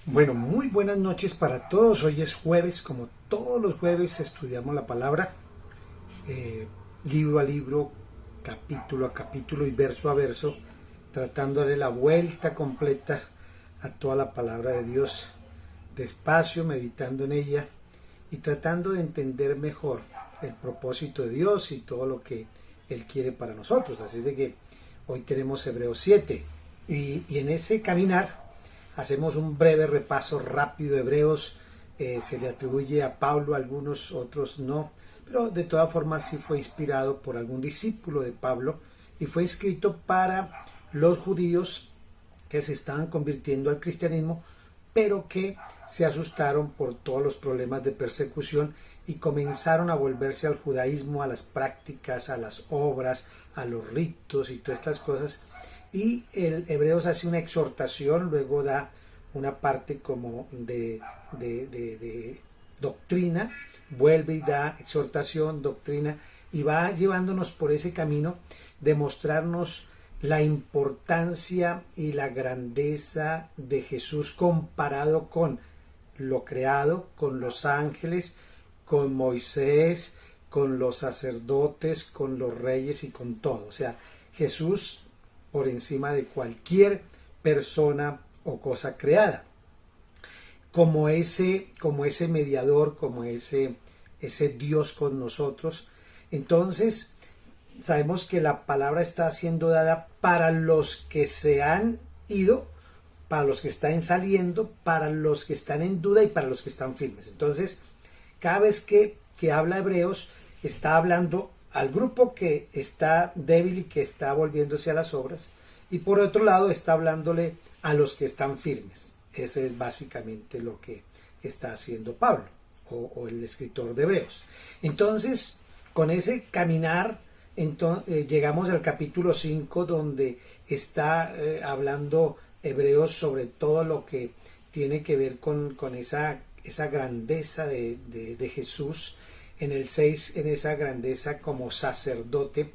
Bueno, muy buenas noches para todos. Hoy es jueves, como todos los jueves estudiamos la palabra, libro a libro, capítulo a capítulo y verso a verso, tratándole la vuelta completa a toda la palabra de Dios, despacio, meditando en ella y tratando de entender mejor el propósito de Dios y todo lo que Él quiere para nosotros. Así de que hoy tenemos Hebreos 7 y en ese caminar hacemos un breve repaso rápido de Hebreos. Se le atribuye a Pablo, algunos otros no, pero de todas formas sí fue inspirado por algún discípulo de Pablo y fue escrito para los judíos que se estaban convirtiendo al cristianismo, pero que se asustaron por todos los problemas de persecución y comenzaron a volverse al judaísmo, a las prácticas, a las obras, a los ritos y todas estas cosas. Y el Hebreos hace una exhortación, luego da una parte como de doctrina, vuelve y da exhortación, doctrina, y va llevándonos por ese camino de mostrarnos la importancia y la grandeza de Jesús comparado con lo creado, con los ángeles, con Moisés, con los sacerdotes, con los reyes y con todo. O sea, Jesús por encima de cualquier persona o cosa creada, como ese mediador, como ese Dios con nosotros. Entonces sabemos que la palabra está siendo dada para los que se han ido, para los que están saliendo, para los que están en duda y para los que están firmes. Entonces cada vez que habla Hebreos, está hablando al grupo que está débil y que está volviéndose a las obras, y por otro lado está hablándole a los que están firmes. Ese es básicamente lo que está haciendo Pablo o el escritor de Hebreos. Entonces, con ese caminar, llegamos al capítulo 5, donde está hablando Hebreos sobre todo lo que tiene que ver con esa grandeza de Jesús. En el 6, en esa grandeza como sacerdote,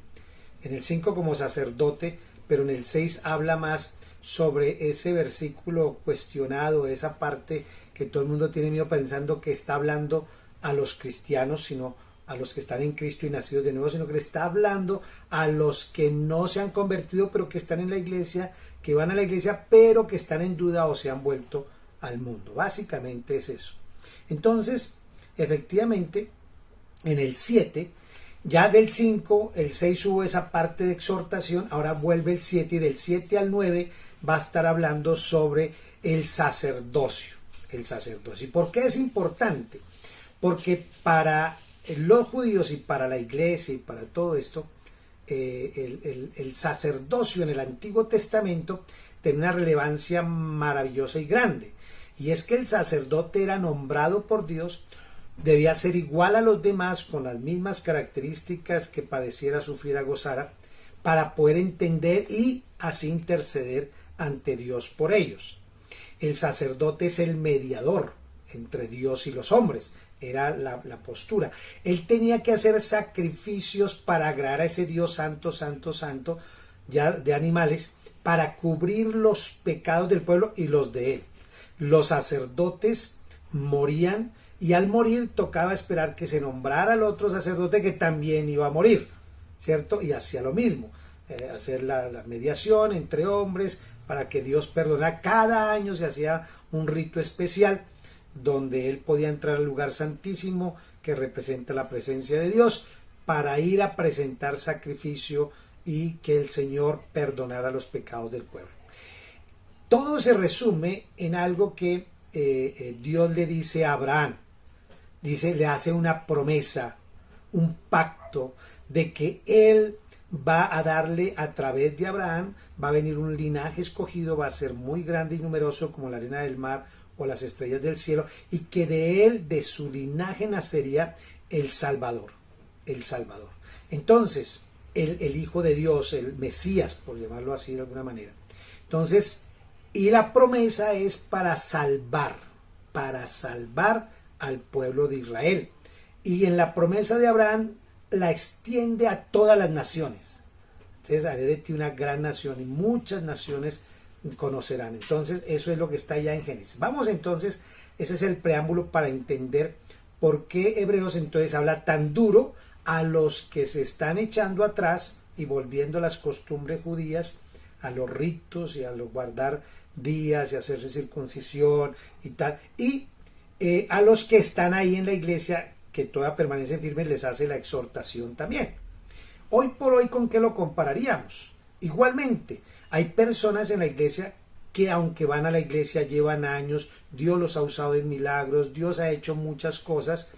en el 5 como sacerdote, pero en el 6 habla más sobre ese versículo cuestionado, esa parte que todo el mundo tiene miedo pensando que está hablando a los cristianos, sino a los que están en Cristo y nacidos de nuevo, sino que le está hablando a los que no se han convertido, pero que están en la iglesia, que van a la iglesia, pero que están en duda o se han vuelto al mundo. Básicamente es eso. Entonces, efectivamente, en el 7, ya del 5, el 6 hubo esa parte de exhortación, ahora vuelve el 7 y del 7 al 9 va a estar hablando sobre el sacerdocio. El sacerdocio. ¿Y por qué es importante? Porque para los judíos y para la iglesia y para todo esto, el sacerdocio en el Antiguo Testamento tiene una relevancia maravillosa y grande. Y es que el sacerdote era nombrado por Dios, debía ser igual a los demás, con las mismas características, que padeciera, sufriera, gozara, para poder entender y así interceder ante Dios por ellos. El sacerdote es el mediador entre Dios y los hombres, era la postura. Él tenía que hacer sacrificios para agradar a ese Dios santo, santo, santo, ya de animales, para cubrir los pecados del pueblo y los de él. Los sacerdotes morían, y al morir tocaba esperar que se nombrara al otro sacerdote que también iba a morir, ¿cierto? Y hacía lo mismo, hacer la mediación entre hombres para que Dios perdonara. Cada año se hacía un rito especial donde él podía entrar al lugar santísimo, que representa la presencia de Dios, para ir a presentar sacrificio y que el Señor perdonara los pecados del pueblo. Todo se resume en algo que Dios le dice a Abraham. Le hace una promesa, un pacto de que él va a darle, a través de Abraham, va a venir un linaje escogido, va a ser muy grande y numeroso como la arena del mar o las estrellas del cielo, y que de él, de su linaje, nacería el Salvador. El Salvador. Entonces, el Hijo de Dios, el Mesías, por llamarlo así de alguna manera. Entonces, y la promesa es para salvar al pueblo de Israel. Y en la promesa de Abraham la extiende a todas las naciones. Entonces haré de ti una gran nación, y muchas naciones conocerán. Entonces eso es lo que está allá en Génesis. Vamos entonces, ese es el preámbulo para entender por qué Hebreos entonces habla tan duro a los que se están echando atrás y volviendo a las costumbres judías, a los ritos y a los guardar días y hacerse circuncisión y tal, y a los que están ahí en la iglesia, que todavía permanecen firmes, les hace la exhortación también. Hoy por hoy, ¿con qué lo compararíamos? Igualmente, hay personas en la iglesia que aunque van a la iglesia, llevan años, Dios los ha usado en milagros, Dios ha hecho muchas cosas,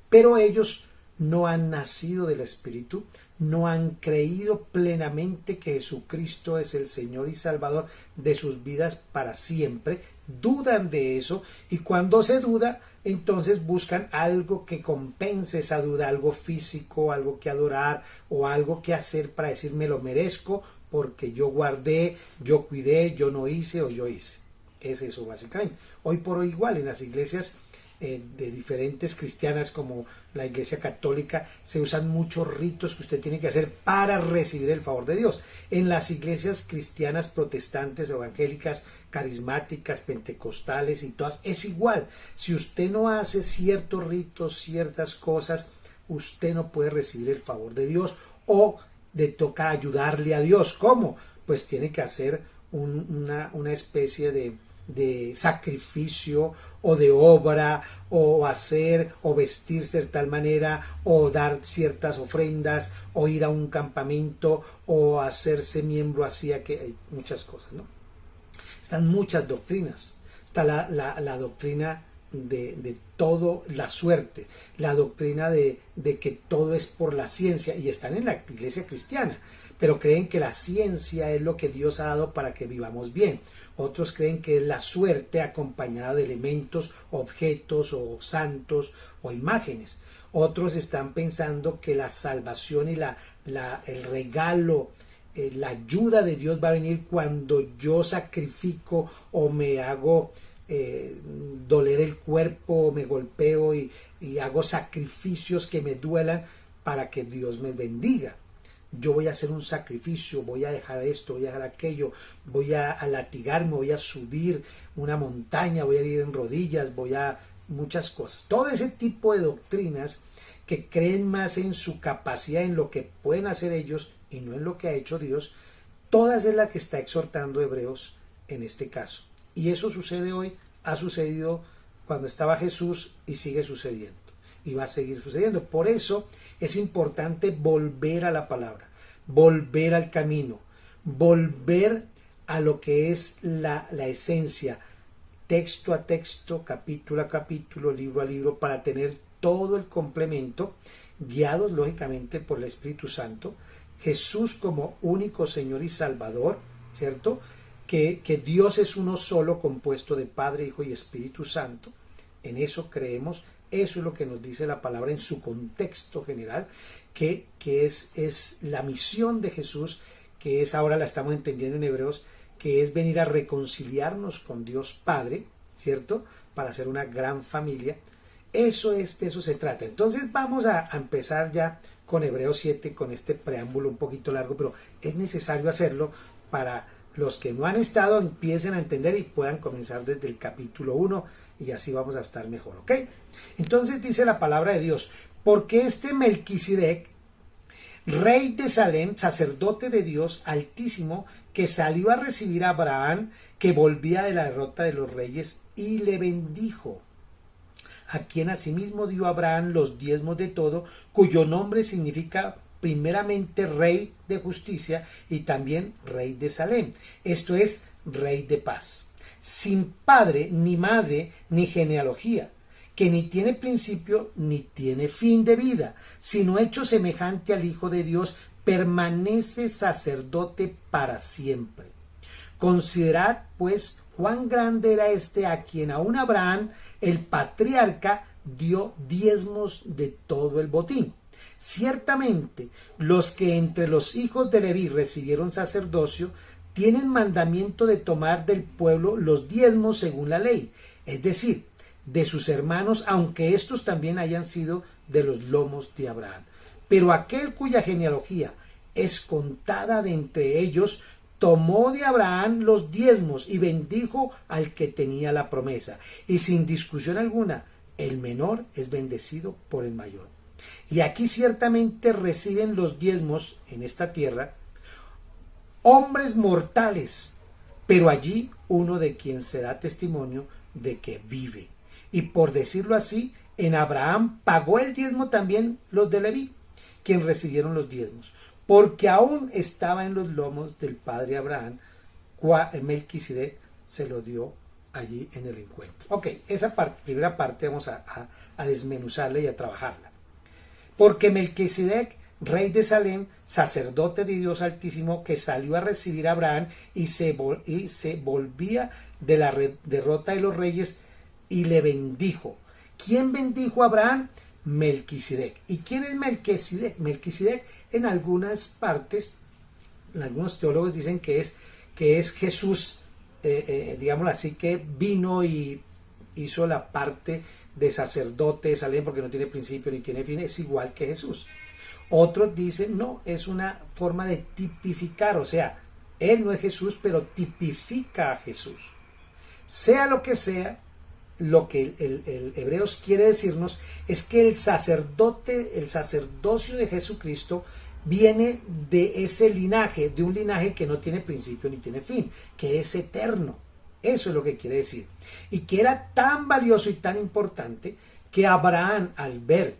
pero ellos no han nacido del Espíritu, no han creído plenamente que Jesucristo es el Señor y Salvador de sus vidas para siempre, dudan de eso, y cuando se duda, entonces buscan algo que compense esa duda, algo físico, algo que adorar o algo que hacer para decir me lo merezco porque yo guardé, yo cuidé, yo no hice o yo hice. Es eso básicamente. Hoy por hoy igual en las iglesias de diferentes cristianas como la iglesia católica se usan muchos ritos que usted tiene que hacer para recibir el favor de Dios. En las iglesias cristianas protestantes, evangélicas, carismáticas, pentecostales y todas es igual. Si usted no hace ciertos ritos, ciertas cosas, usted no puede recibir el favor de Dios o le toca ayudarle a Dios. ¿Cómo? Pues tiene que hacer una especie de sacrificio o de obra o hacer o vestirse de tal manera o dar ciertas ofrendas o ir a un campamento o hacerse miembro así, que hay muchas cosas, ¿no? Están muchas doctrinas. Está la doctrina de todo, la suerte, la doctrina de que todo es por la ciencia, y están en la iglesia cristiana, pero creen que la ciencia es lo que Dios ha dado para que vivamos bien. Otros creen que es la suerte acompañada de elementos, objetos o santos o imágenes. Otros están pensando que la salvación y el regalo, la ayuda de Dios va a venir cuando yo sacrifico o me hago doler el cuerpo, o me golpeo y hago sacrificios que me duelan para que Dios me bendiga. Yo voy a hacer un sacrificio, voy a dejar esto, voy a dejar aquello, voy a latigarme, voy a subir una montaña, voy a ir en rodillas, voy a muchas cosas. Todo ese tipo de doctrinas que creen más en su capacidad, en lo que pueden hacer ellos y no en lo que ha hecho Dios, todas es la que está exhortando Hebreos en este caso. Y eso sucede hoy, ha sucedido cuando estaba Jesús y sigue sucediendo. Y va a seguir sucediendo. Por eso es importante volver a la palabra, volver al camino, volver a lo que es la esencia, texto a texto, capítulo a capítulo, libro a libro, para tener todo el complemento, guiados lógicamente por el Espíritu Santo, Jesús como único Señor y Salvador, ¿cierto? Que Dios es uno solo, compuesto de Padre, Hijo y Espíritu Santo. En eso creemos. Eso es lo que nos dice la palabra en su contexto general, que es la misión de Jesús, que es, ahora la estamos entendiendo en Hebreos, que es venir a reconciliarnos con Dios Padre, ¿cierto? Para hacer una gran familia. Eso es, de eso se trata. Entonces vamos a empezar ya con Hebreos 7, con este preámbulo un poquito largo, pero es necesario hacerlo para los que no han estado empiecen a entender y puedan comenzar desde el capítulo 1 y así vamos a estar mejor, ¿ok? Entonces dice la palabra de Dios, porque este Melquisedec, rey de Salem, sacerdote de Dios Altísimo, que salió a recibir a Abraham, que volvía de la derrota de los reyes, y le bendijo, a quien asimismo dio a Abraham los diezmos de todo, cuyo nombre significa primeramente rey de justicia y también rey de Salem, esto es, rey de paz, sin padre, ni madre, ni genealogía, que ni tiene principio ni tiene fin de vida, sino hecho semejante al Hijo de Dios, permanece sacerdote para siempre. Considerad pues cuán grande era este, a quien aún Abraham, el patriarca, dio diezmos de todo el botín. Ciertamente, los que entre los hijos de Leví recibieron sacerdocio, tienen mandamiento de tomar del pueblo los diezmos según la ley, es decir, de sus hermanos, aunque estos también hayan sido de los lomos de Abraham. Pero aquel cuya genealogía es contada de entre ellos, tomó de Abraham los diezmos y bendijo al que tenía la promesa. Y sin discusión alguna, el menor es bendecido por el mayor. Y aquí ciertamente reciben los diezmos en esta tierra hombres mortales, pero allí uno de quien se da testimonio de que vive. Y por decirlo así, en Abraham pagó el diezmo también los de Leví, quien recibieron los diezmos, porque aún estaba en los lomos del padre Abraham, Melquisedec se lo dio allí en el encuentro. Ok, esa primera parte vamos a desmenuzarla y a trabajarla. Porque Melquisedec, rey de Salem, sacerdote de Dios Altísimo, que salió a recibir a Abraham y se volvía de la derrota de los reyes y le bendijo. ¿Quién bendijo a Abraham? Melquisedec. ¿Y quién es Melquisedec? Melquisedec en algunas partes, algunos teólogos dicen que es Jesús, digámoslo así, que vino y hizo la parte de sacerdote de Salem porque no tiene principio ni tiene fin, es igual que Jesús. Otros dicen, no, es una forma de tipificar, o sea, él no es Jesús, pero tipifica a Jesús. Sea lo que sea, lo que el Hebreos quiere decirnos es que el sacerdocio de Jesucristo viene de ese linaje, de un linaje que no tiene principio ni tiene fin, que es eterno. Eso es lo que quiere decir. Y que era tan valioso y tan importante que Abraham, al ver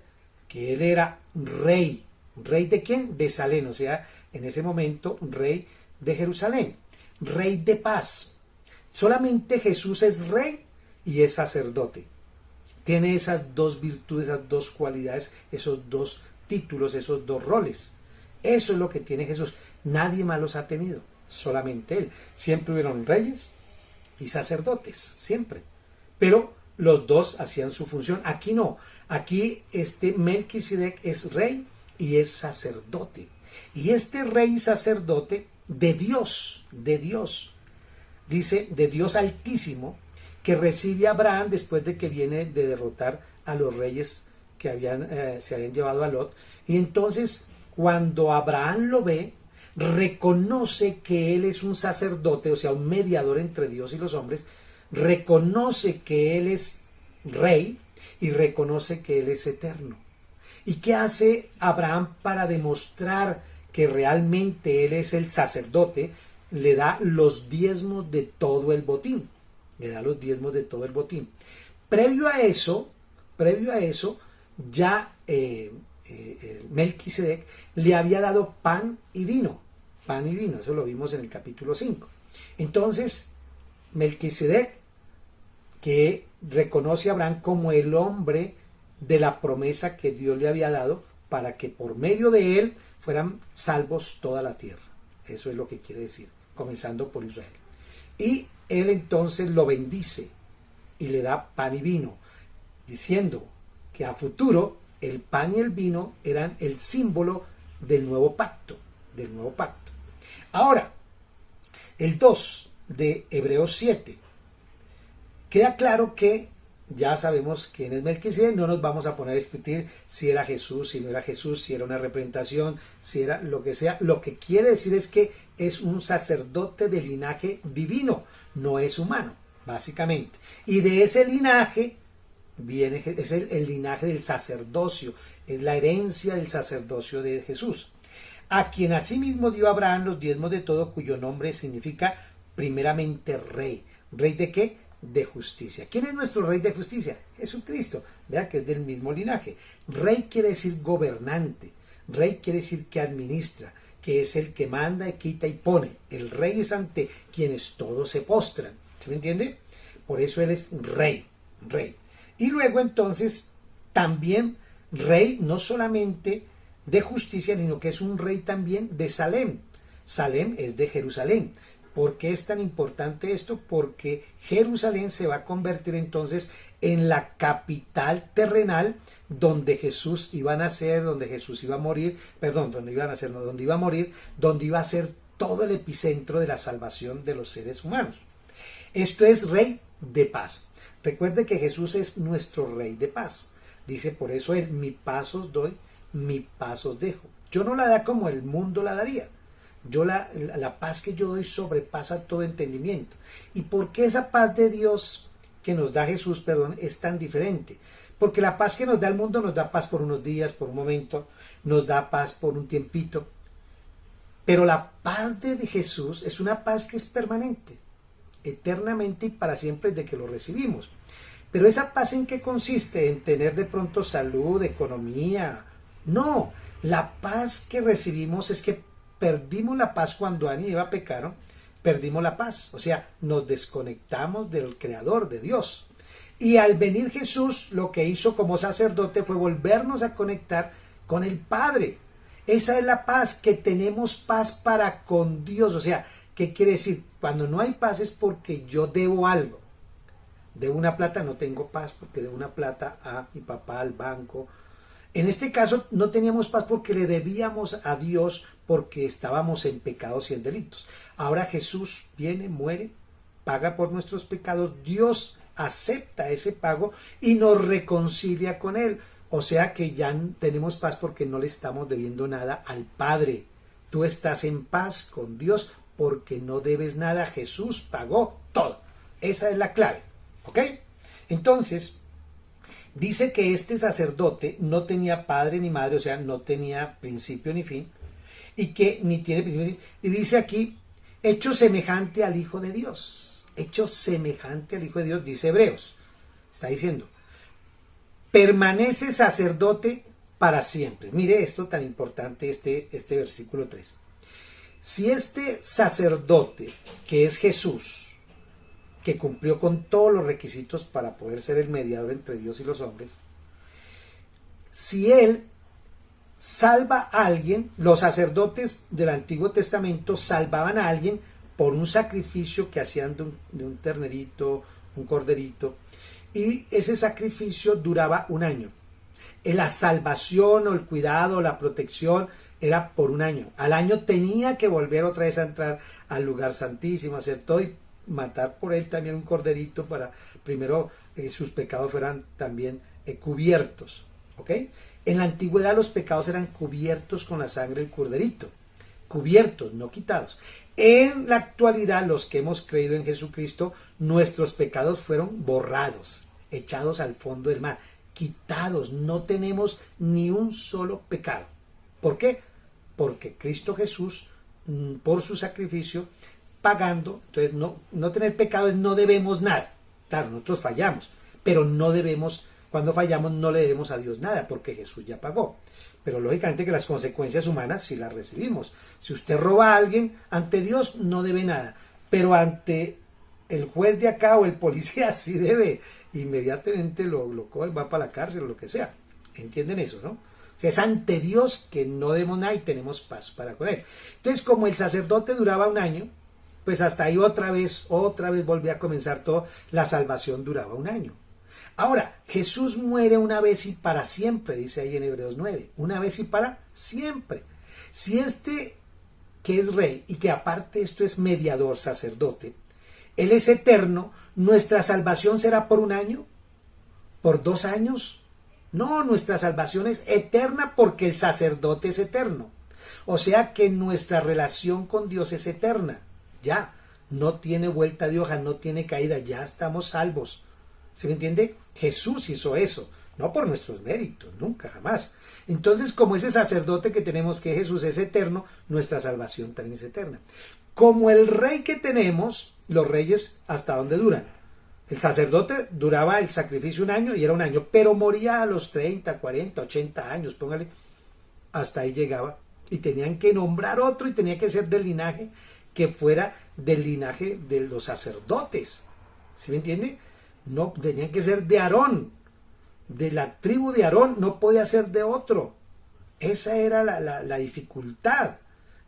que él era rey, ¿rey de quién? De Salem, o sea, en ese momento rey de Jerusalén, rey de paz. Solamente Jesús es rey y es sacerdote. Tiene esas dos virtudes, esas dos cualidades, esos dos títulos, esos dos roles. Eso es lo que tiene Jesús. Nadie más los ha tenido, solamente él. Siempre hubieron reyes y sacerdotes, siempre. Pero los dos hacían su función. Aquí no. Aquí Melquisedec es rey y es sacerdote. Y este rey y sacerdote de Dios, dice, de Dios Altísimo, que recibe a Abraham después de que viene de derrotar a los reyes que se habían llevado a Lot. Y entonces, cuando Abraham lo ve, reconoce que él es un sacerdote, o sea, un mediador entre Dios y los hombres, reconoce que él es rey y reconoce que él es eterno. ¿Y qué hace Abraham para demostrar que realmente él es el sacerdote? Le da los diezmos de todo el botín. Le da los diezmos de todo el botín. Previo a eso, ya Melquisedec le había dado pan y vino. Pan y vino, eso lo vimos en el capítulo 5. Entonces, Melquisedec, que reconoce a Abraham como el hombre de la promesa que Dios le había dado para que por medio de él fueran salvos toda la tierra. Eso es lo que quiere decir, comenzando por Israel. Y él entonces lo bendice y le da pan y vino, diciendo que a futuro el pan y el vino eran el símbolo del nuevo pacto, Ahora, el 2 de Hebreos 7, queda claro que ya sabemos quién es Melquisedec, no nos vamos a poner a discutir si era Jesús, si no era Jesús, si era una representación, si era lo que sea. Lo que quiere decir es que es un sacerdote de linaje divino, no es humano, básicamente. Y de ese linaje viene, es el linaje del sacerdocio, es la herencia del sacerdocio de Jesús, a quien asimismo dio Abraham los diezmos de todo, cuyo nombre significa primeramente rey. ¿Rey de qué? De justicia. ¿Quién es nuestro rey de justicia? Jesucristo. Vea que es del mismo linaje. Rey quiere decir gobernante. Rey quiere decir que administra, que es el que manda, quita y pone. El rey es ante quienes todos se postran. ¿Se me entiende? Por eso él es rey. Y luego entonces también rey no solamente de justicia, sino que es un rey también de Salem. Salem es de Jerusalén. ¿Por qué es tan importante esto? Porque Jerusalén se va a convertir entonces en la capital terrenal donde Jesús iba a nacer, donde Jesús iba a morir, donde iba a morir, donde iba a ser todo el epicentro de la salvación de los seres humanos. Esto es rey de paz. Recuerde que Jesús es nuestro rey de paz. Dice por eso él, mi paz os doy, mi paz os dejo. Yo no la da como el mundo la daría. La paz que yo doy sobrepasa todo entendimiento. ¿Y por qué esa paz de Dios que nos da Jesús, perdón, es tan diferente? Porque la paz que nos da el mundo nos da paz por unos días, por un momento, nos da paz por un tiempito. Pero la paz de Jesús es una paz que es permanente, eternamente y para siempre desde que lo recibimos. Pero esa paz, ¿en qué consiste? En tener de pronto salud, economía. No, la paz que recibimos es que perdimos la paz cuando Adán y Eva pecaron, perdimos la paz, o sea, nos desconectamos del Creador, de Dios. Y al venir Jesús, lo que hizo como sacerdote fue volvernos a conectar con el Padre. Esa es la paz, que tenemos paz para con Dios. O sea, ¿qué quiere decir? Cuando no hay paz es porque yo debo algo. Debo una plata, no tengo paz porque debo una plata a mi papá, al banco. En este caso no teníamos paz porque le debíamos a Dios, porque estábamos en pecados y en delitos. Ahora Jesús viene, muere, paga por nuestros pecados. Dios acepta ese pago y nos reconcilia con Él. O sea que ya tenemos paz porque no le estamos debiendo nada al Padre. Tú estás en paz con Dios porque no debes nada. Jesús pagó todo. Esa es la clave. ¿Ok? Entonces, dice que este sacerdote no tenía padre ni madre, o sea, no tenía principio ni fin, y que ni tiene principio ni fin. Y dice aquí, hecho semejante al Hijo de Dios. Hecho semejante al Hijo de Dios, dice Hebreos. Está diciendo, permanece sacerdote para siempre. Mire esto tan importante, este versículo 3. Si este sacerdote, que es Jesús, que cumplió con todos los requisitos para poder ser el mediador entre Dios y los hombres, si Él salva a alguien, los sacerdotes del Antiguo Testamento salvaban a alguien por un sacrificio que hacían de un ternerito, un corderito, y ese sacrificio duraba un año. La salvación o el cuidado o la protección era por un año. Al año tenía que volver otra vez a entrar al lugar santísimo, hacer todo y matar por él también un corderito para primero sus pecados fueran también cubiertos. ¿Ok? En la antigüedad los pecados eran cubiertos con la sangre del corderito. Cubiertos, no quitados. En la actualidad, los que hemos creído en Jesucristo, nuestros pecados fueron borrados, echados al fondo del mar, quitados. No tenemos ni un solo pecado. ¿Por qué? Porque Cristo Jesús, por su sacrificio, pagando, entonces no tener pecado es no debemos nada. Claro, nosotros fallamos, pero no debemos, cuando fallamos no le debemos a Dios nada, porque Jesús ya pagó. Pero lógicamente que las consecuencias humanas sí las recibimos. Si usted roba a alguien, ante Dios no debe nada, pero ante el juez de acá o el policía sí debe, inmediatamente lo coge, va para la cárcel o lo que sea. ¿Entienden eso, no? O sea, es ante Dios que no debemos nada y tenemos paz para con Él. Entonces, como el sacerdote duraba un año, pues hasta ahí otra vez volvía a comenzar todo, la salvación duraba un año. Ahora, Jesús muere una vez y para siempre, dice ahí en Hebreos 9, una vez y para siempre. Si este que es rey y que aparte esto es mediador, sacerdote, Él es eterno, ¿nuestra salvación será por un año? ¿Por 2 años? No, nuestra salvación es eterna porque el sacerdote es eterno. O sea que nuestra relación con Dios es eterna. Ya, no tiene vuelta de hoja, no tiene caída, ya estamos salvos. ¿Se me entiende? Jesús hizo eso, no por nuestros méritos, nunca, jamás. Entonces, como ese sacerdote que tenemos, que Jesús es eterno, nuestra salvación también es eterna. Como el rey que tenemos, los reyes, ¿hasta dónde duran? El sacerdote duraba el sacrificio un año y era un año, pero moría a los 30, 40, 80 años, póngale, hasta ahí llegaba. Y tenían que nombrar otro y tenía que ser del linaje que fuera del linaje de los sacerdotes. ¿Sí me entiende? No, tenían que ser de Aarón, de la tribu de Aarón, no podía ser de otro. Esa era la dificultad.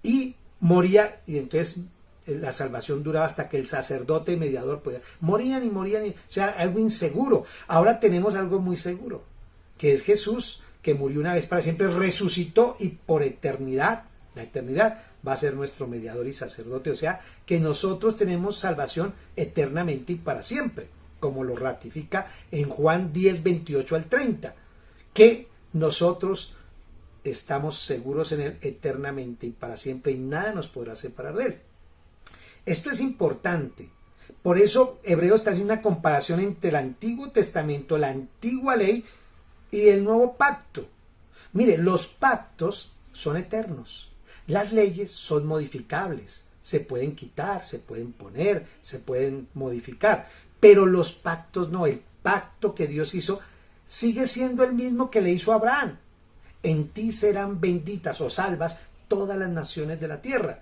Y moría, y entonces la salvación duraba hasta que el sacerdote mediador podía. Morían, o sea, algo inseguro. Ahora tenemos algo muy seguro, que es Jesús, que murió una vez para siempre, resucitó y por eternidad, la eternidad, va a ser nuestro mediador y sacerdote. O sea, que nosotros tenemos salvación eternamente y para siempre, como lo ratifica en Juan 10, 28 al 30, que nosotros estamos seguros en Él eternamente y para siempre y nada nos podrá separar de Él. Esto es importante. Por eso Hebreos está haciendo una comparación entre el Antiguo Testamento, la antigua ley y el nuevo pacto. Mire, los pactos son eternos. Las leyes son modificables. Se pueden quitar, se pueden poner, se pueden modificar. Pero los pactos no. El pacto que Dios hizo sigue siendo el mismo que le hizo a Abraham. En ti serán benditas o salvas todas las naciones de la tierra.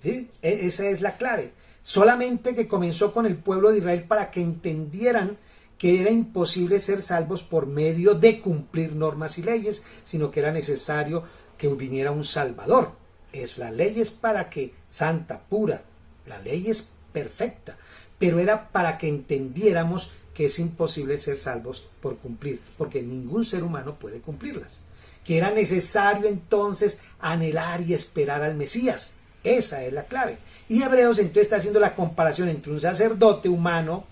¿Sí? Esa es la clave. Solamente que comenzó con el pueblo de Israel para que entendieran que era imposible ser salvos por medio de cumplir normas y leyes, sino que era necesario que viniera un Salvador. La ley es para que, santa, pura, la ley es perfecta, pero era para que entendiéramos que es imposible ser salvos por cumplir, porque ningún ser humano puede cumplirlas. Que era necesario entonces anhelar y esperar al Mesías. Esa es la clave. Y Hebreos entonces está haciendo la comparación entre un sacerdote humano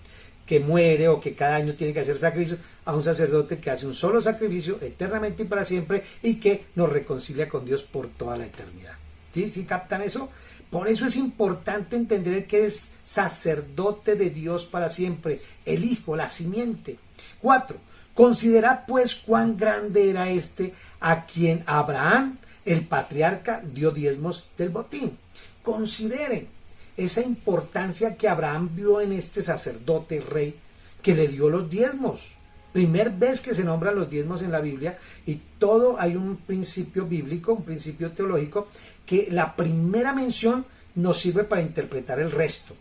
que muere o que cada año tiene que hacer sacrificios a un sacerdote que hace un solo sacrificio eternamente y para siempre y que nos reconcilia con Dios por toda la eternidad. ¿Sí? ¿Sí captan eso? Por eso es importante entender que es sacerdote de Dios para siempre, el Hijo, la simiente. 4. Considerad pues cuán grande era este a quien Abraham, el patriarca, dio diezmos del botín. Consideren esa importancia que Abraham vio en este sacerdote rey que le dio los diezmos. Primer vez que se nombran los diezmos en la Biblia y todo hay un principio bíblico, un principio teológico, que la primera mención nos sirve para interpretar el resto.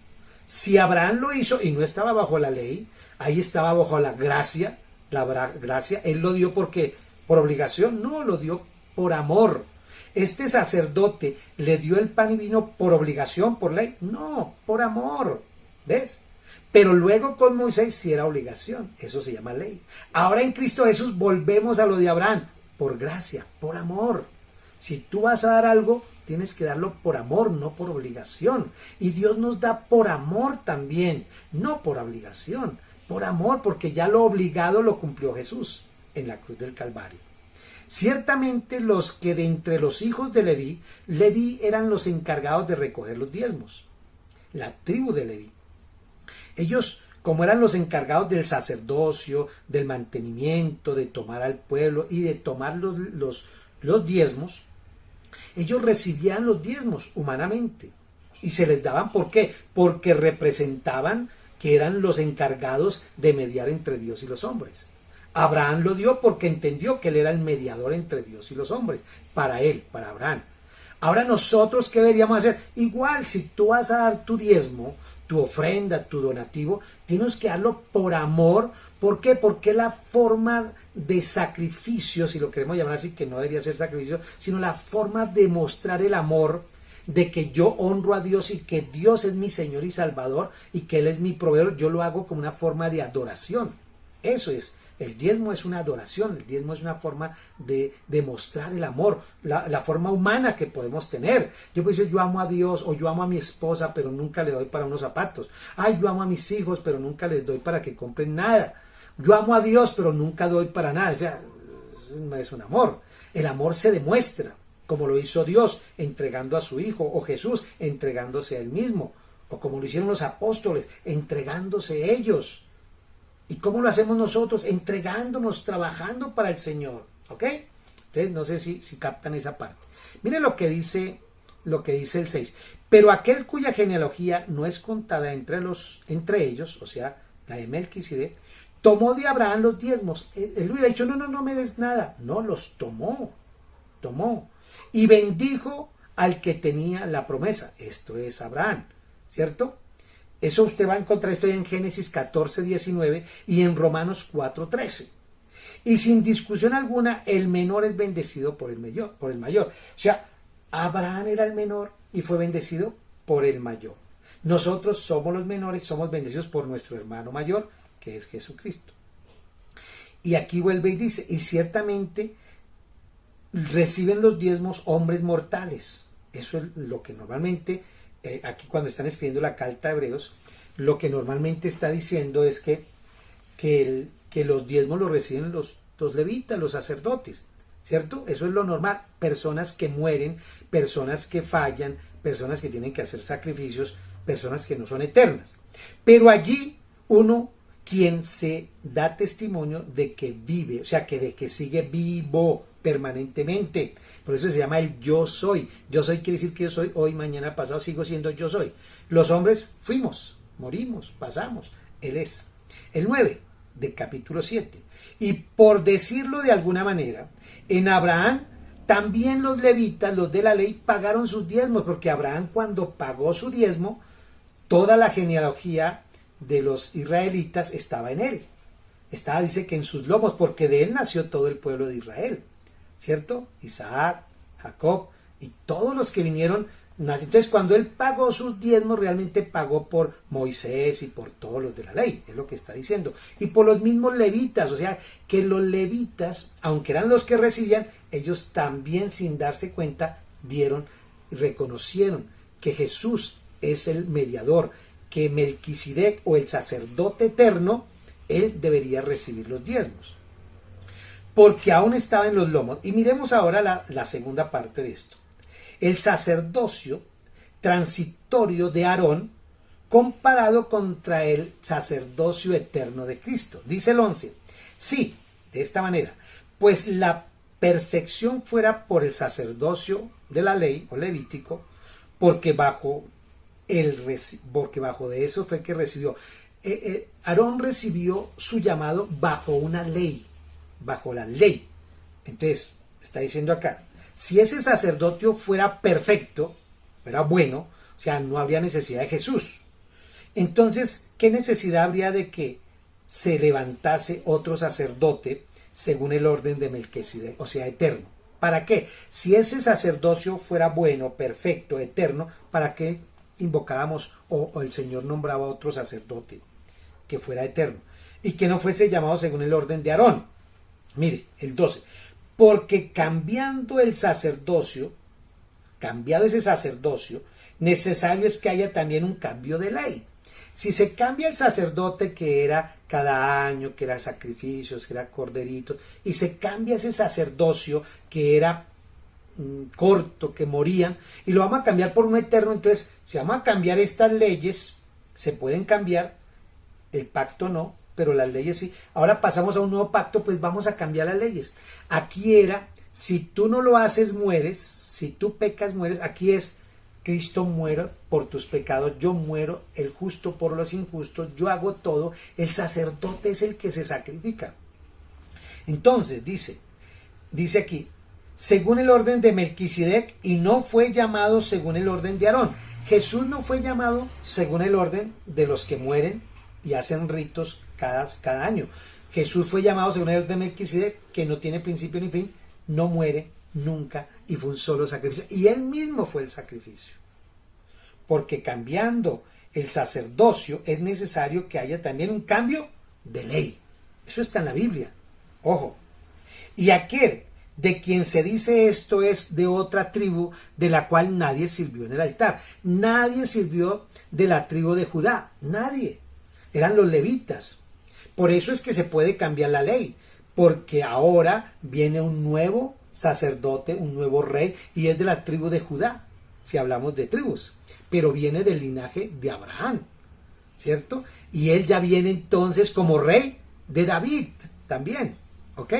Si Abraham lo hizo y no estaba bajo la ley, ahí estaba bajo la gracia, él lo dio porque por obligación, no, lo dio por amor. ¿Este sacerdote le dio el pan y vino por obligación, por ley? No, por amor. ¿Ves? Pero luego con Moisés sí era obligación. Eso se llama ley. Ahora en Cristo Jesús volvemos a lo de Abraham. Por gracia, por amor. Si tú vas a dar algo, tienes que darlo por amor, no por obligación. Y Dios nos da por amor también, no por obligación. Por amor, porque ya lo obligado lo cumplió Jesús en la cruz del Calvario. Ciertamente los que de entre los hijos de Leví eran los encargados de recoger los diezmos, la tribu de Leví. Ellos, como eran los encargados del sacerdocio, del mantenimiento, de tomar al pueblo y de tomar los diezmos, ellos recibían los diezmos humanamente y se les daban. ¿Por qué? Porque representaban que eran los encargados de mediar entre Dios y los hombres. Abraham lo dio porque entendió que él era el mediador entre Dios y los hombres, para él, para Abraham. Ahora nosotros, ¿qué deberíamos hacer? Igual, si tú vas a dar tu diezmo, tu ofrenda, tu donativo, tienes que darlo por amor. ¿Por qué? Porque la forma de sacrificio, si lo queremos llamar así, que no debería ser sacrificio, sino la forma de mostrar el amor, de que yo honro a Dios y que Dios es mi Señor y Salvador y que Él es mi proveedor, yo lo hago como una forma de adoración. Eso es. El diezmo es una adoración, el diezmo es una forma de demostrar el amor, la forma humana que podemos tener. Yo puedo decir, yo amo a Dios o yo amo a mi esposa, pero nunca le doy para unos zapatos. Ay, yo amo a mis hijos, pero nunca les doy para que compren nada. Yo amo a Dios, pero nunca doy para nada. O sea, no es un amor. El amor se demuestra, como lo hizo Dios, entregando a su Hijo, o Jesús, entregándose a Él mismo, o como lo hicieron los apóstoles, entregándose ellos. ¿Y cómo lo hacemos nosotros? Entregándonos, trabajando para el Señor. ¿Ok? Entonces, no sé si captan esa parte. Miren lo que dice el 6. Pero aquel cuya genealogía no es contada entre ellos, o sea, la de Melquisedec, tomó de Abraham los diezmos. Él hubiera dicho, no me des nada. No, los tomó. Y bendijo al que tenía la promesa. Esto es Abraham, ¿cierto? Eso usted va a encontrar esto en Génesis 14:19 y en Romanos 4:13. Y sin discusión alguna, el menor es bendecido por el mayor. O sea, Abraham era el menor y fue bendecido por el mayor. Nosotros somos los menores, somos bendecidos por nuestro hermano mayor, que es Jesucristo. Y aquí vuelve y dice, y ciertamente reciben los diezmos hombres mortales. Eso es lo que normalmente... aquí cuando están escribiendo la carta de Hebreos, lo que normalmente está diciendo es que los diezmos los reciben los levitas, los sacerdotes, ¿cierto? Eso es lo normal. Personas que mueren, personas que fallan, personas que tienen que hacer sacrificios, personas que no son eternas. Pero allí uno quien se da testimonio de que vive, o sea, que de que sigue vivo permanentemente. Por eso se llama el yo soy. Yo soy quiere decir que yo soy hoy, mañana, pasado, sigo siendo yo soy. Los hombres fuimos, morimos, pasamos. Él es. El 9 de capítulo 7. Y por decirlo de alguna manera, en Abraham también los levitas, los de la ley, pagaron sus diezmos, porque Abraham cuando pagó su diezmo, toda la genealogía de los israelitas estaba en él. Estaba, dice que en sus lomos, porque de él nació todo el pueblo de Israel, ¿cierto? Isaac, Jacob y todos los que vinieron. Entonces cuando él pagó sus diezmos, realmente pagó por Moisés y por todos los de la ley, es lo que está diciendo. Y por los mismos levitas, o sea, que los levitas, aunque eran los que recibían, ellos también sin darse cuenta dieron y reconocieron que Jesús es el mediador, que Melquisedec o el sacerdote eterno, él debería recibir los diezmos, porque aún estaba en los lomos. Y miremos ahora la segunda parte de esto. El sacerdocio transitorio de Aarón comparado contra el sacerdocio eterno de Cristo. Dice el 11, sí, de esta manera, pues la perfección fuera por el sacerdocio de la ley o levítico, porque bajo de eso fue que recibió. Aarón recibió su llamado bajo una ley, bajo la ley. Entonces, está diciendo acá, si ese sacerdocio fuera perfecto, fuera bueno, o sea, no habría necesidad de Jesús. Entonces, ¿qué necesidad habría de que se levantase otro sacerdote según el orden de Melquisedec, o sea, eterno? ¿Para qué? Si ese sacerdocio fuera bueno, perfecto, eterno, ¿para qué invocábamos o el Señor nombraba a otro sacerdote que fuera eterno y que no fuese llamado según el orden de Aarón? Mire, el 12. Porque cambiando el sacerdocio, cambiado ese sacerdocio, necesario es que haya también un cambio de ley. Si se cambia el sacerdote que era cada año, que era sacrificios, que era corderitos, y se cambia ese sacerdocio que era corto, que morían, y lo vamos a cambiar por uno eterno, entonces si vamos a cambiar estas leyes, se pueden cambiar, el pacto no, pero las leyes sí. Ahora pasamos a un nuevo pacto, pues vamos a cambiar las leyes. Aquí era, si tú no lo haces, mueres, si tú pecas, mueres. Aquí es, Cristo muere por tus pecados, yo muero, el justo por los injustos, yo hago todo, el sacerdote es el que se sacrifica. Entonces, dice aquí, según el orden de Melquisedec, y no fue llamado según el orden de Aarón. Jesús no fue llamado según el orden de los que mueren y hacen ritos cada año. Jesús fue llamado según el orden de Melquisedec, que no tiene principio ni fin, no muere nunca y fue un solo sacrificio. Y él mismo fue el sacrificio. Porque cambiando el sacerdocio es necesario que haya también un cambio de ley. Eso está en la Biblia. Ojo. Y aquel de quien se dice esto es de otra tribu de la cual nadie sirvió en el altar. Nadie sirvió de la tribu de Judá. Nadie. Eran los levitas. Por eso es que se puede cambiar la ley. Porque ahora viene un nuevo sacerdote, un nuevo rey, y es de la tribu de Judá, si hablamos de tribus. Pero viene del linaje de Abraham, ¿cierto? Y él ya viene entonces como rey de David también, ¿ok?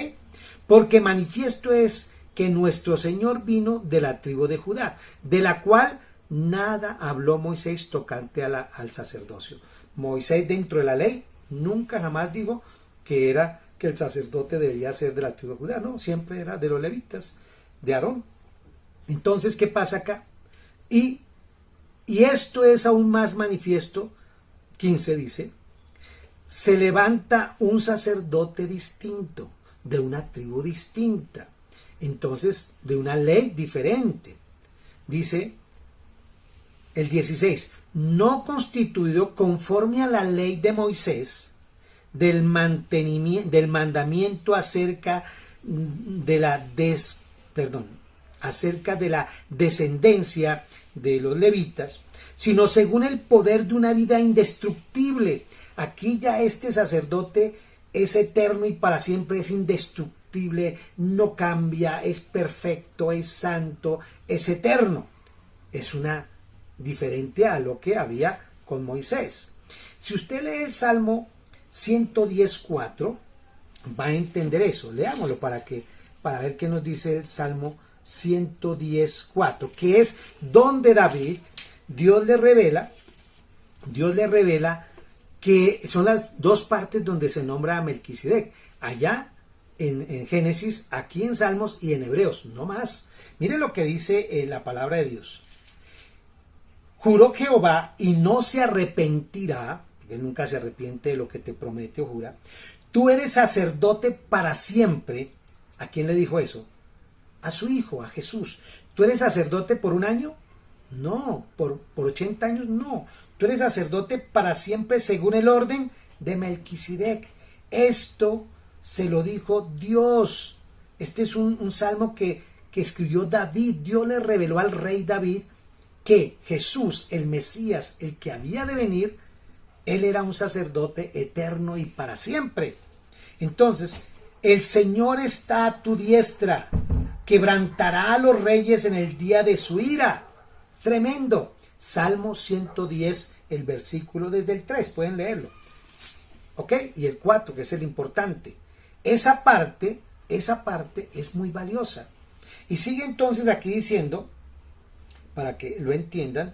Porque manifiesto es que nuestro Señor vino de la tribu de Judá, de la cual nada habló Moisés tocante al sacerdocio. Moisés dentro de la ley nunca jamás dijo que el sacerdote debía ser de la tribu de Judá, no, siempre era de los levitas, de Aarón. Entonces, ¿qué pasa acá? Y esto es aún más manifiesto, 15 dice, se levanta un sacerdote distinto, de una tribu distinta, entonces de una ley diferente. Dice el 16, no constituido conforme a la ley de Moisés, del mandamiento acerca de la descendencia de los levitas, sino según el poder de una vida indestructible. Aquí ya este sacerdote es eterno y para siempre, es indestructible, no cambia, es perfecto, es santo, es eterno. Es una diferente a lo que había con Moisés. Si usted lee el Salmo 110:4, va a entender eso. Leámoslo para ver qué nos dice el Salmo 110:4, que es donde David, Dios le revela que son las dos partes donde se nombra a Melquisedec, allá en Génesis, aquí en Salmos y en Hebreos, no más. Mire lo que dice la palabra de Dios. Juró Jehová y no se arrepentirá, porque él nunca se arrepiente de lo que te promete o jura. Tú eres sacerdote para siempre. ¿A quién le dijo eso? A su hijo, a Jesús. ¿Tú eres sacerdote por un año? No. ¿Por 80 años? No. Tú eres sacerdote para siempre según el orden de Melquisedec. Esto se lo dijo Dios. Este es un salmo que escribió David. Dios le reveló al rey David que Jesús, el Mesías, el que había de venir, él era un sacerdote eterno y para siempre. Entonces, el Señor está a tu diestra, quebrantará a los reyes en el día de su ira. Tremendo. Salmo 110, el versículo desde el 3, pueden leerlo. ¿Ok? Y el 4, que es el importante. Esa parte es muy valiosa. Y sigue entonces aquí diciendo, para que lo entiendan,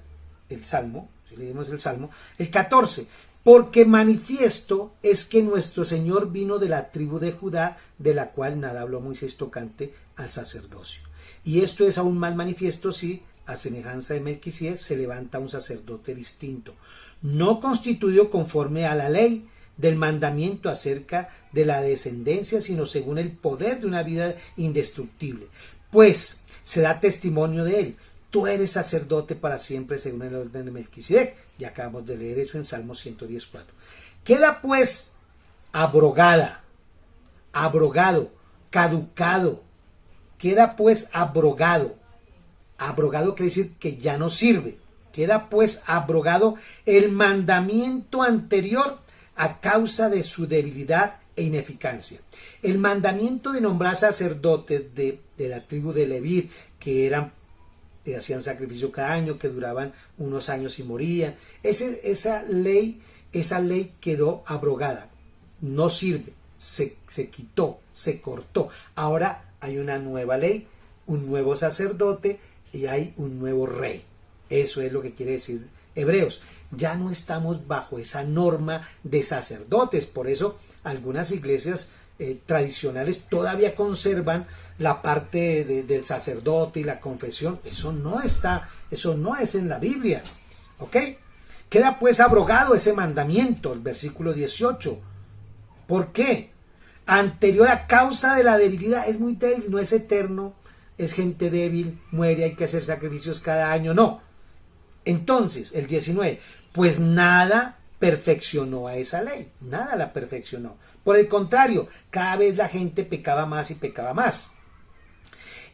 el Salmo, si leemos el Salmo, el 14, porque manifiesto es que nuestro Señor vino de la tribu de Judá, de la cual nada habló Moisés tocante al sacerdocio. Y esto es aún más manifiesto si, a semejanza de Melquisedec, se levanta un sacerdote distinto, no constituido conforme a la ley del mandamiento acerca de la descendencia, sino según el poder de una vida indestructible. Pues se da testimonio de él. Tú eres sacerdote para siempre según el orden de Melquisedec. Ya acabamos de leer eso en Salmo 110:4. Queda pues abrogado, caducado. Queda pues abrogado. Abrogado quiere decir que ya no sirve. Queda pues abrogado el mandamiento anterior a causa de su debilidad e ineficacia. El mandamiento de nombrar sacerdotes de la tribu de Leví, que hacían sacrificio cada año, que duraban unos años y morían. Esa ley quedó abrogada. No sirve. Se quitó, se cortó. Ahora hay una nueva ley, un nuevo sacerdote y hay un nuevo rey. Eso es lo que quiere decir Hebreos. Ya no estamos bajo esa norma de sacerdotes. Por eso algunas iglesias tradicionales todavía conservan la parte del sacerdote y la confesión. Eso no es en la Biblia. ¿Ok? Queda pues abrogado ese mandamiento, el versículo 18. ¿Por qué? Anterior a causa de la debilidad. Es muy débil, no es eterno, es gente débil, muere, hay que hacer sacrificios cada año. No. Entonces, el 19, pues nada perfeccionó a esa ley, nada la perfeccionó. Por el contrario, cada vez la gente pecaba más y pecaba más.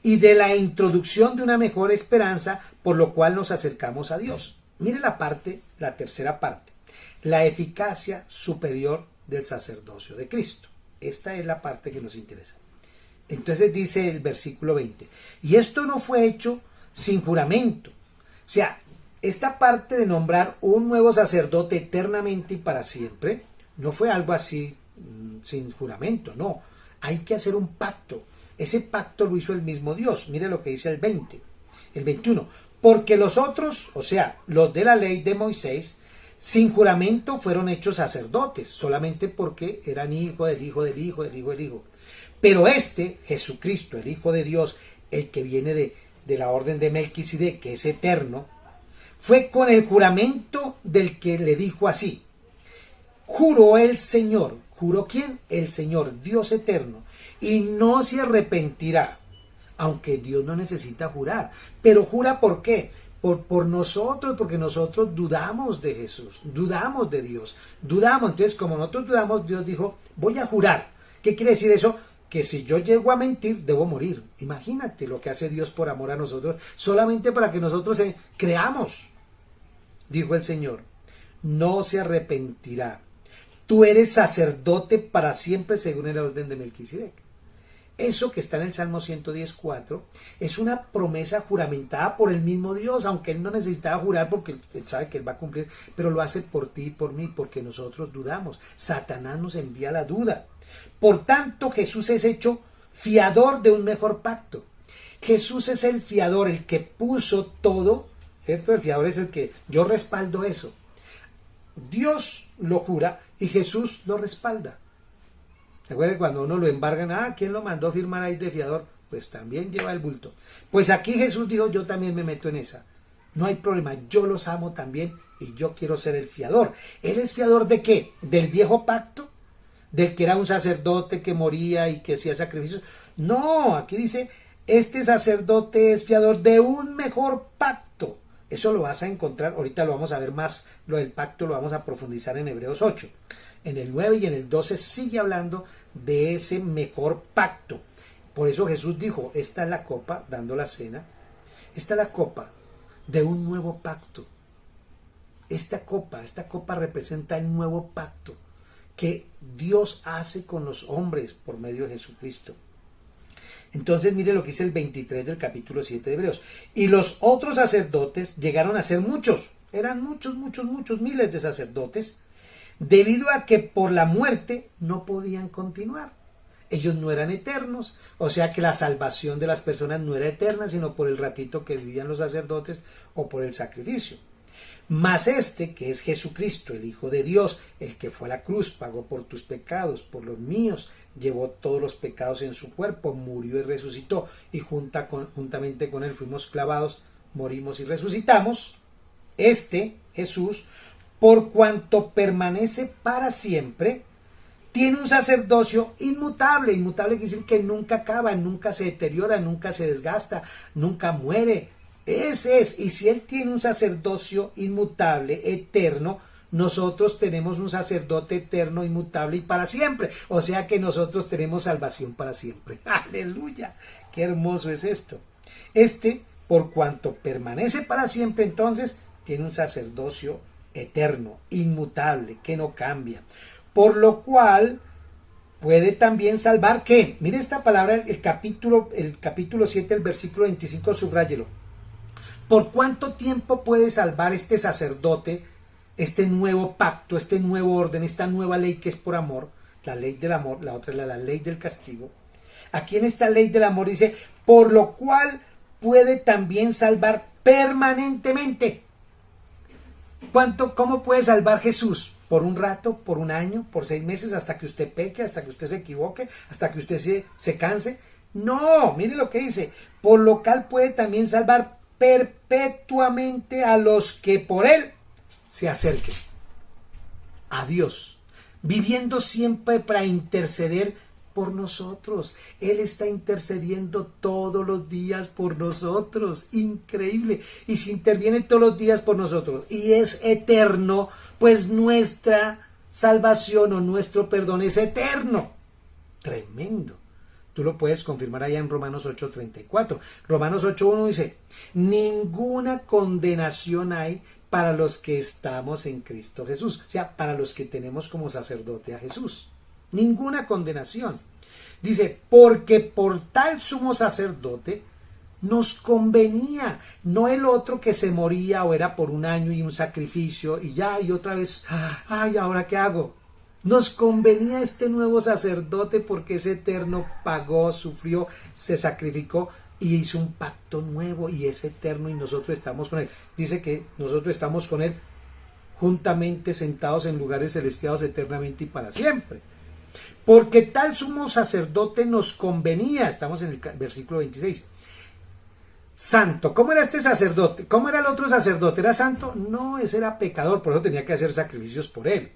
Y de la introducción de una mejor esperanza, por lo cual nos acercamos a Dios. Mire la tercera parte, la eficacia superior del sacerdocio de Cristo. Esta es la parte que nos interesa. Entonces dice el versículo 20, y esto no fue hecho sin juramento. O sea, esta parte de nombrar un nuevo sacerdote eternamente y para siempre, no fue algo así sin juramento, no. Hay que hacer un pacto. Ese pacto lo hizo el mismo Dios. Mire lo que dice el 21. Porque los otros, o sea, los de la ley de Moisés, sin juramento fueron hechos sacerdotes, solamente porque eran hijo del hijo del hijo del hijo del hijo. Pero Jesucristo, el Hijo de Dios, el que viene de la orden de Melquisedec, que es eterno, fue con el juramento del que le dijo así. Juró el Señor. ¿Juró quién? El Señor, Dios eterno. Y no se arrepentirá. Aunque Dios no necesita jurar. Pero jura ¿por qué? Por nosotros, porque nosotros dudamos de Jesús, dudamos de Dios, dudamos. Entonces, como nosotros dudamos, Dios dijo, voy a jurar. ¿Qué quiere decir eso? Que si yo llego a mentir, debo morir. Imagínate lo que hace Dios por amor a nosotros, solamente para que nosotros creamos. Dijo el Señor, no se arrepentirá. Tú eres sacerdote para siempre según el orden de Melquisedec. Eso que está en el Salmo 110:4 es una promesa juramentada por el mismo Dios, aunque Él no necesitaba jurar porque Él sabe que Él va a cumplir, pero lo hace por ti y por mí, porque nosotros dudamos. Satanás nos envía la duda. Por tanto, Jesús es hecho fiador de un mejor pacto. Jesús es el fiador, el que puso todo, ¿cierto? El fiador es el que yo respaldo eso. Dios lo jura y Jesús lo respalda. ¿Se acuerdan cuando uno lo embargan? ¿Quién lo mandó a firmar ahí de fiador? Pues también lleva el bulto. Pues aquí Jesús dijo, yo también me meto en esa. No hay problema, yo los amo también y yo quiero ser el fiador. ¿Él es fiador de qué? ¿Del viejo pacto? ¿Del que era un sacerdote que moría y que hacía sacrificios? No, aquí dice, este sacerdote es fiador de un mejor pacto. Eso lo vas a encontrar, ahorita lo vamos a ver más, lo del pacto lo vamos a profundizar en Hebreos 8. En el 9 y en el 12 sigue hablando de ese mejor pacto. Por eso Jesús dijo, esta es la copa, dando la cena, esta es la copa de un nuevo pacto. Esta copa representa el nuevo pacto que Dios hace con los hombres por medio de Jesucristo. Entonces mire lo que dice el 23 del capítulo 7 de Hebreos. Y los otros sacerdotes llegaron a ser muchos, eran muchos, miles de sacerdotes, debido a que por la muerte no podían continuar. Ellos no eran eternos, o sea que la salvación de las personas no era eterna, sino por el ratito que vivían los sacerdotes o por el sacrificio. Mas este, que es Jesucristo, el Hijo de Dios, el que fue a la cruz, pagó por tus pecados, por los míos, llevó todos los pecados en su cuerpo, murió y resucitó, y juntamente con él fuimos clavados, morimos y resucitamos. Este, Jesús, por cuanto permanece para siempre, tiene un sacerdocio inmutable. Inmutable quiere decir que nunca acaba, nunca se deteriora, nunca se desgasta, nunca muere. Ese es, y si Él tiene un sacerdocio inmutable, eterno, nosotros tenemos un sacerdote eterno, inmutable y para siempre. O sea que nosotros tenemos salvación para siempre. ¡Aleluya! ¡Qué hermoso es esto! Este, por cuanto permanece para siempre, entonces, tiene un sacerdocio eterno, inmutable, que no cambia. Por lo cual puede también salvar, ¿qué? Mire esta palabra, el capítulo 7, el versículo 25, subráyelo. ¿Por cuánto tiempo puede salvar este sacerdote, este nuevo pacto, este nuevo orden, esta nueva ley que es por amor? La ley del amor, la otra es la ley del castigo. Aquí en esta ley del amor dice, por lo cual puede también salvar permanentemente. ¿Cómo puede salvar Jesús? ¿Por un rato, por un año, por 6 meses, hasta que usted peque, hasta que usted se equivoque, hasta que usted se canse? No, mire lo que dice, por lo cual puede también salvar perpetuamente a los que por él se acerquen a Dios, viviendo siempre para interceder por nosotros. Él está intercediendo todos los días por nosotros, increíble, y si interviene todos los días por nosotros y es eterno, pues nuestra salvación o nuestro perdón es eterno. Tremendo. Tú lo puedes confirmar allá en Romanos 8:34. Romanos 8:1 dice, ninguna condenación hay para los que estamos en Cristo Jesús. O sea, para los que tenemos como sacerdote a Jesús. Ninguna condenación. Dice, porque por tal sumo sacerdote nos convenía, no el otro que se moría o era por un año y un sacrificio y ya, y otra vez, ay, ¿ahora qué hago? Nos convenía este nuevo sacerdote porque es eterno, pagó, sufrió, se sacrificó y hizo un pacto nuevo y es eterno y nosotros estamos con él. Dice que nosotros estamos con él juntamente sentados en lugares celestiales eternamente y para siempre. Porque tal sumo sacerdote nos convenía, estamos en el versículo 26. Santo, ¿cómo era este sacerdote? ¿Cómo era el otro sacerdote? ¿Era santo? No, ese era pecador, por eso tenía que hacer sacrificios por él.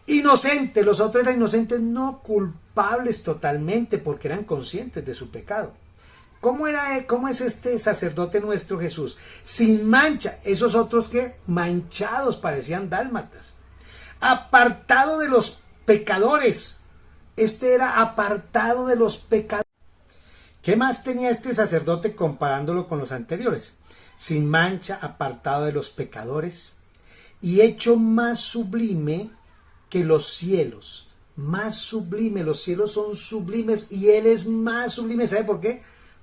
Inocente, los otros eran inocentes, no culpables totalmente, porque eran conscientes de su pecado. ¿Cómo es este sacerdote nuestro Jesús? Sin mancha, esos otros que manchados parecían dálmatas. Apartado de los pecadores, este era apartado de los pecadores. ¿Qué más tenía este sacerdote comparándolo con los anteriores? Sin mancha, apartado de los pecadores y hecho más sublime que los cielos. más sublime. Los cielos son sublimes y Él es más sublime. ¿Sabe por qué?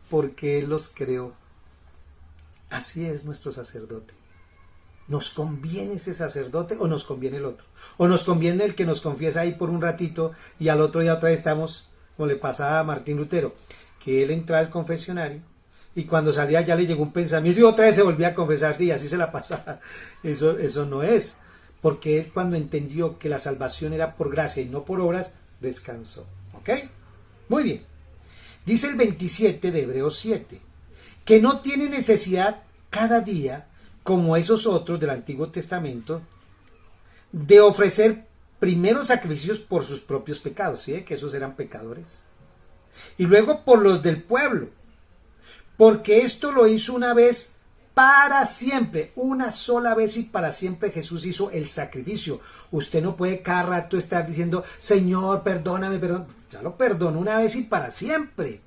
Porque Él los creó. Así es nuestro sacerdote. ¿Nos conviene ese sacerdote o nos conviene el otro? ¿O nos conviene el que nos confiesa ahí por un ratito y al otro día otra vez estamos, como le pasaba a Martín Lutero, que él entraba al confesionario y cuando salía ya le llegó un pensamiento y otra vez se volvía a confesarse y así se la pasaba? Eso no es, porque él, cuando entendió que la salvación era por gracia y no por obras, descansó. ¿Ok? Muy bien. Dice el 27 de Hebreos 7, que no tiene necesidad cada día, como esos otros del Antiguo Testamento, de ofrecer primero sacrificios por sus propios pecados, ¿sí? Que esos eran pecadores, y luego por los del pueblo, porque esto lo hizo una vez para siempre, una sola vez y para siempre. Jesús hizo el sacrificio. Usted no puede cada rato estar diciendo, Señor, perdóname, perdón. Ya lo perdonó una vez y para siempre.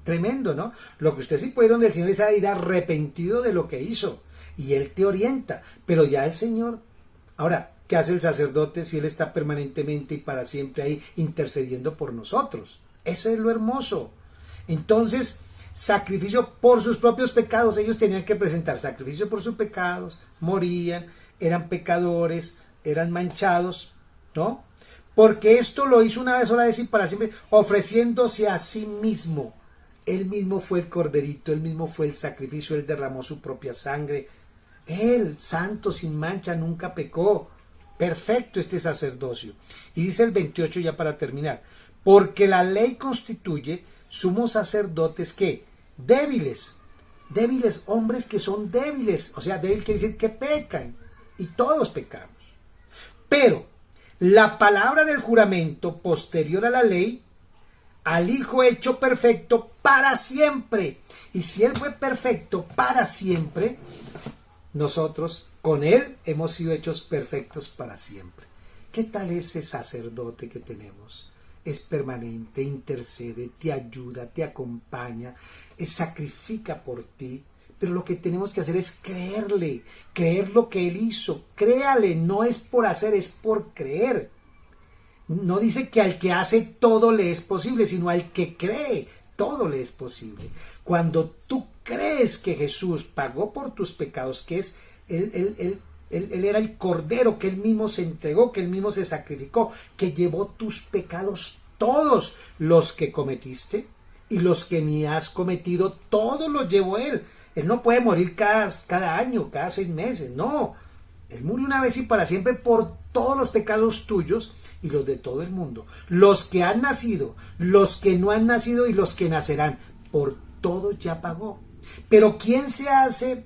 Tremendo, ¿no? Lo que usted sí puede ir donde el Señor es a ir arrepentido de lo que hizo. Y Él te orienta, pero ya el Señor. Ahora, ¿qué hace el sacerdote si Él está permanentemente y para siempre ahí intercediendo por nosotros? Ese es lo hermoso. Entonces, sacrificio por sus propios pecados. Ellos tenían que presentar sacrificio por sus pecados, morían, eran pecadores, eran manchados, ¿no? Porque esto lo hizo una vez, sola vez y para siempre, ofreciéndose a sí mismo. Él mismo fue el corderito, Él mismo fue el sacrificio, Él derramó su propia sangre. Él, santo, sin mancha, nunca pecó. Perfecto este sacerdocio. Y dice el 28 ya para terminar, porque la ley constituye sumos sacerdotes que débiles, hombres que son débiles, o sea, débil quiere decir que pecan, y todos pecamos. Pero la palabra del juramento posterior a la ley, al Hijo hecho perfecto para siempre. Y si Él fue perfecto para siempre, nosotros con Él hemos sido hechos perfectos para siempre. ¿Qué tal ese sacerdote que tenemos? Es permanente, intercede, te ayuda, te acompaña, sacrifica por ti. Pero lo que tenemos que hacer es creerle, creer lo que Él hizo. Créale, no es por hacer, es por creer. No dice que al que hace todo le es posible, sino al que cree todo le es posible. Cuando tú crees que Jesús pagó por tus pecados, que es Él era el cordero, que Él mismo se entregó, que Él mismo se sacrificó, que llevó tus pecados, todos los que cometiste y los que ni has cometido, todos los llevó Él. Él no puede morir cada año, cada 6 meses, no. Él murió una vez y para siempre por todos los pecados tuyos y los de todo el mundo. Los que han nacido, los que no han nacido y los que nacerán, por todos ya pagó. Pero ¿quién se hace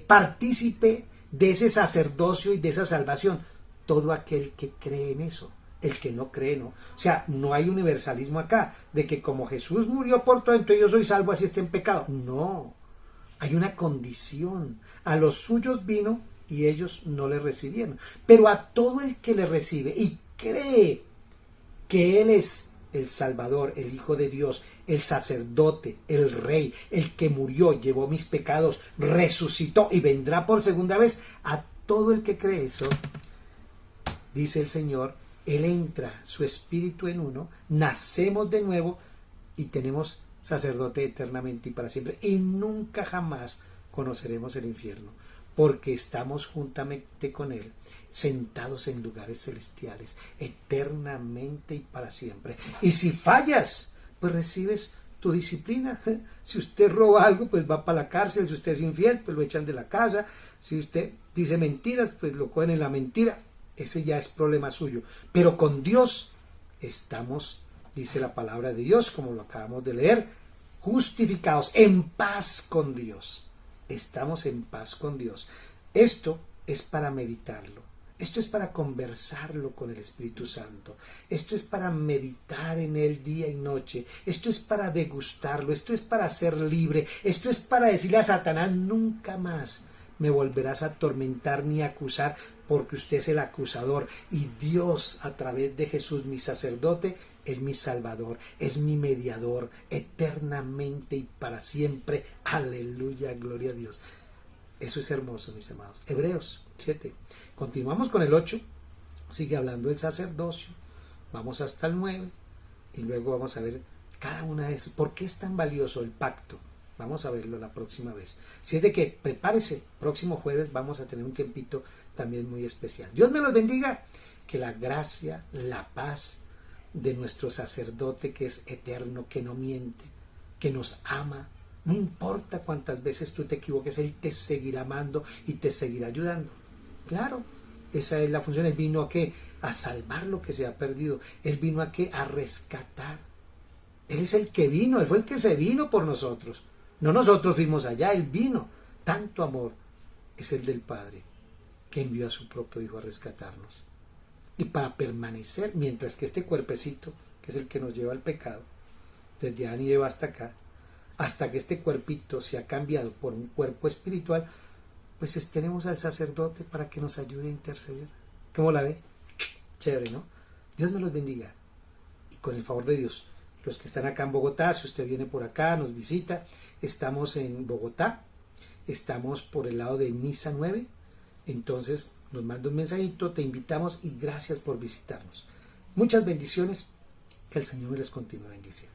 partícipe de ese sacerdocio y de esa salvación? Todo aquel que cree en eso. El que no cree, no. O sea, no hay universalismo acá, de que como Jesús murió por todo, entonces yo soy salvo así esté en pecado. No, hay una condición. A los suyos vino y ellos no le recibieron. Pero a todo el que le recibe y cree que Él es el Salvador, el Hijo de Dios, el sacerdote, el Rey, el que murió, llevó mis pecados, resucitó y vendrá por segunda vez, a todo el que cree eso, dice el Señor, Él entra su espíritu en uno, nacemos de nuevo y tenemos sacerdote eternamente y para siempre. Y nunca jamás conoceremos el infierno, porque estamos juntamente con Él, sentados en lugares celestiales, eternamente y para siempre. Y si fallas, pues recibes tu disciplina. Si usted roba algo, pues va para la cárcel. Si usted es infiel, pues lo echan de la casa. Si usted dice mentiras, pues lo cogen en la mentira. Ese ya es problema suyo. Pero con Dios estamos, dice la palabra de Dios, como lo acabamos de leer, justificados, en paz con Dios. Estamos en paz con Dios. Esto es para meditarlo. Esto es para conversarlo con el Espíritu Santo. Esto es para meditar en Él día y noche. Esto es para degustarlo. Esto es para ser libre. Esto es para decirle a Satanás, nunca más me volverás a atormentar ni a acusar, porque usted es el acusador. Y Dios, a través de Jesús, mi sacerdote, es mi Salvador, es mi mediador, eternamente y para siempre. Aleluya, gloria a Dios. Eso es hermoso, mis amados. Hebreos 7. Continuamos con el 8. Sigue hablando del sacerdocio. Vamos hasta el 9 y luego vamos a ver cada una de esas. ¿Por qué es tan valioso el pacto? Vamos a verlo la próxima vez. Si es de que prepárese, próximo jueves vamos a tener un tiempito también muy especial. Dios me los bendiga. Que la gracia, la paz de nuestro sacerdote que es eterno, que no miente, que nos ama, no importa cuántas veces tú te equivoques, Él te seguirá amando y te seguirá ayudando. Claro, esa es la función. Él vino a ¿qué? A salvar lo que se ha perdido. Él vino a ¿qué? A rescatar. Él es el que vino, Él fue el que se vino por nosotros. No nosotros fuimos allá, Él vino. Tanto amor es el del Padre, que envió a su propio Hijo a rescatarnos. Y para permanecer, mientras que este cuerpecito, que es el que nos lleva al pecado, desde Adán y Eva hasta acá, hasta que este cuerpito se ha cambiado por un cuerpo espiritual, pues tenemos al sacerdote para que nos ayude a interceder. ¿Cómo la ve? Chévere, ¿no? Dios me los bendiga. Y con el favor de Dios, los que están acá en Bogotá, si usted viene por acá, nos visita, estamos en Bogotá, estamos por el lado de Niza 9, entonces nos manda un mensajito, te invitamos y gracias por visitarnos. Muchas bendiciones, que el Señor me les continúe bendiciendo.